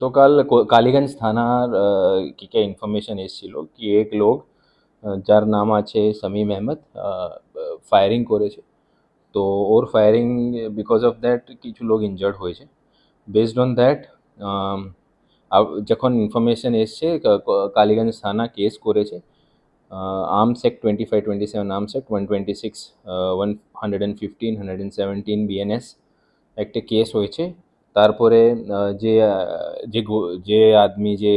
तो कल कालीगंज থানার কি ইনফরমেশন এসেছিল কি এক লোক যার নাম আছে শামীম আহমেদ ফায়ারিং করেছে। তো ওর ফায়ারিং বিকজ অফ দ্যাট কিছু লোক ইনজার্ড হয়েছে। বেসড অন দ্যাট যখন ইনফরমেশন এসছে কালীগঞ্জ থানা কেস করেছে। Arms act 25-27 arms act 126 115 117 BNS একটা কেস হয়েছে। তারপরে যে আদমি যে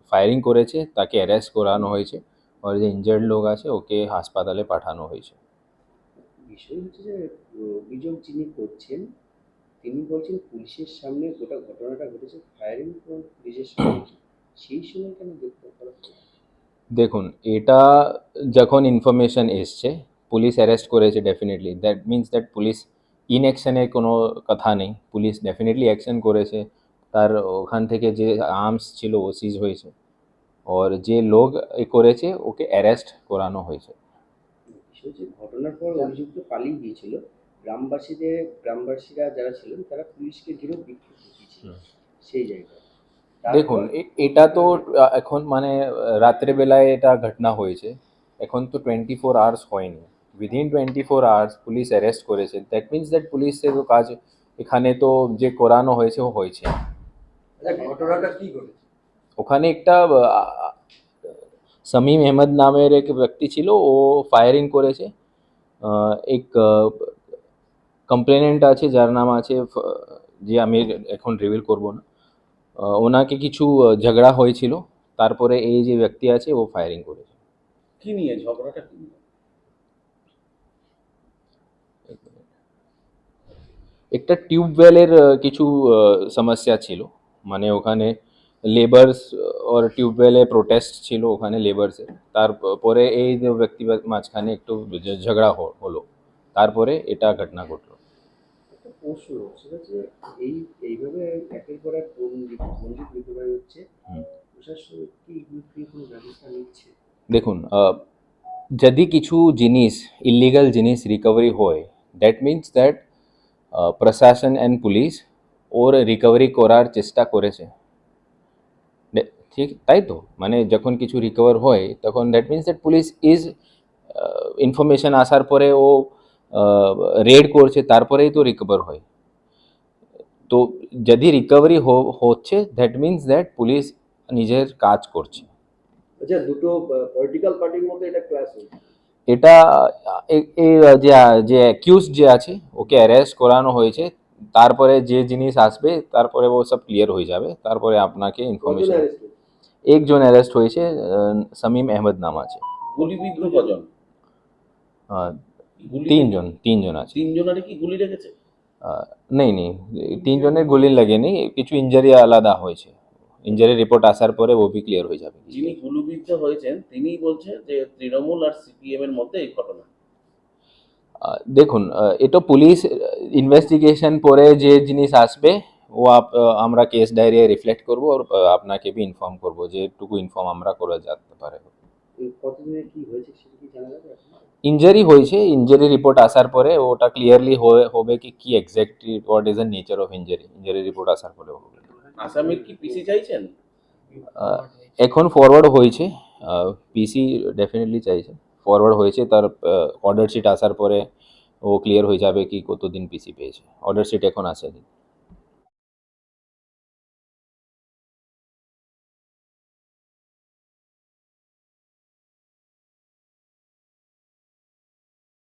ফায়ারিং করেছে তাকে অ্যারেস্ট করানো হয়েছে, আর যে ইনজার্ড লোক আছে ওকে হাসপাতালে পাঠানো হয়েছে। বিষয় হচ্ছে যে অভিযোগ যিনি করছেন তিনি বলছেন পুলিশের সামনে গোটা ঘটনাটা ঘটেছে ফায়ারিং করে পুলিশের সামনে, সেই সময় কেন গ্রেপ্তার করা হলো? দেখুন, এটা যখন ইনফরমেশন এসছে পুলিশ অ্যারেস্ট করেছে, definitely that means that police ইনঅ্যাকশনের কোনো কথা নেই। পুলিশ ডেফিনেটলি অ্যাকশন করেছে। তার ওখান থেকে যে আর্মস ছিল ও সিজ হয়েছে, আর যে লোক করেছে ওকে অ্যারেস্ট করানো হয়েছে। বিষয় হচ্ছে ঘটনার পর অভিযুক্ত পালিয়ে গিয়েছিল, গ্রামবাসীরা যারা ছিলেন তারা পুলিশকে ঘিরে বিক্ষোভ দেখিয়েছিল সেই জায়গায়। দেখুন, এটা তো এখন মানে রাত্রেবেলায় এটা ঘটনা হয়েছে। এখন তো 24 আওয়ার্স হয়নি। উইদিন 24 আওয়ার্স পুলিশ অ্যারেস্ট করেছে, দ্যাট মিন্স দ্যাট পুলিশের কাজ এখানে তো যে করানো হয়েছে ও হয়েছে। ঘটনাটা কি ঘটেছে? ওখানে একটা শামীম আহমেদ নামের এক ব্যক্তি ছিল, ও ফায়ারিং করেছে। এক কমপ্লেনেন্ট আছে যার নাম আছে যে আমি এখন রিভিল করব না, ওনাকে কিছু ঝগড়া হয়েছিল। তারপরে এই যে ব্যক্তি আছে ও ফায়ারিং করেছে। কি নিয়ে ঝগড়াটা কি নিয়ে? একটা টিউবওয়েলের কিছু সমস্যা ছিল, মানে ওখানে লেবার্স ওর টিউবওয়েলে প্রোটেস্ট ছিল ওখানে লেবার্সের। তারপরে এই যে ব্যক্তি মাঝখানে একটু ঝগড়া হলো, তারপরে এটা ঘটনা ঘটলো। একটা প্রশ্ন, সেটা হচ্ছে এইভাবে একের পর এক বন্দুক রিকভারি হচ্ছে, প্রশাসন কি এগুলো নিয়ে কোনো ব্যবস্থা নিচ্ছে? দেখুন, যদি কিছু জিনিস ইলিগাল জিনিস রিকভারি হয়, দ্যাট মিন্স দ্যাট প্রশাসন অ্যান্ড পুলিশ ওর রিকভারি করার চেষ্টা করেছে। ঠিক তাই তো, মানে যখন কিছু রিকভার হয় তখন that means that police is information আসার পরে ও রেড করছে, তারপরেই তো রিকভার হয়। তো যদি রিকভারি হচ্ছে দ্যাট মিন্স দ্যাট পুলিশ নিজের কাজ করছে। আচ্ছা, দুটো পলিটিক্যাল পার্টির মধ্যে এটা ক্লাশ হয়েছে। এটা এই যে যে অ্যাকিউজ যে আছে ওকে অ্যারেস্ট করানো হয়েছে। তারপরে যে জিনিস আসবে তারপরে ও সব ক্লিয়ার হয়ে যাবে, তারপরে আপনাকে ইনফরমেশন। একজন অ্যারেস্ট হয়েছে, শামীম আহমেদ নাম আছে। গুলিবিদ্ধ কজন? তিনজন আছে। তিনজনের কি গুলি লেগেছে? নেই নেই, তিনজনের গুলি লাগেনি, কিছু ইঞ্জারি আলাদা হয়েছে। ইঞ্জারি রিপোর্ট আসার পরে ও বি ক্লিয়ার হয়ে যাবে। যিনি গুলিবিদ্ধ হয়েছেন তিনি বলছেন যে তৃণমূল আর সিপিএম এর মধ্যে এই ঘটনা। দেখুন, এটা পুলিশ ইনভেস্টিগেশন পরে যে জিনিস আসবে ও আমরা কেস ডায়েরি রিফ্লেক্ট করব, আর আপনাকে বি ইনফর্ম করব, যেটুকু ইনফর্ম আমরা করে যেতে পারে। কতদিনে কি হয়েছে সেটা কি জানা যাবে? ইঞ্জারি হয়েছে, ইঞ্জারি রিপোর্ট আসার পরে ওটা ক্লিয়ারলি হবে কি exactly what is the nature of injury report আসার পরে হবে। আসামির কি পিসি চাইছেন? এখন ফরওয়ার্ড হয়েছে, পিসি ডেফিনেটলি চাইছে, ফরওয়ার্ড হয়েছে। তার অর্ডার শিট আসার পরে ও ক্লিয়ার হয়ে যাবে কি কতদিন পিসি পেয়েছে। অর্ডার শিট এখন আসেনি।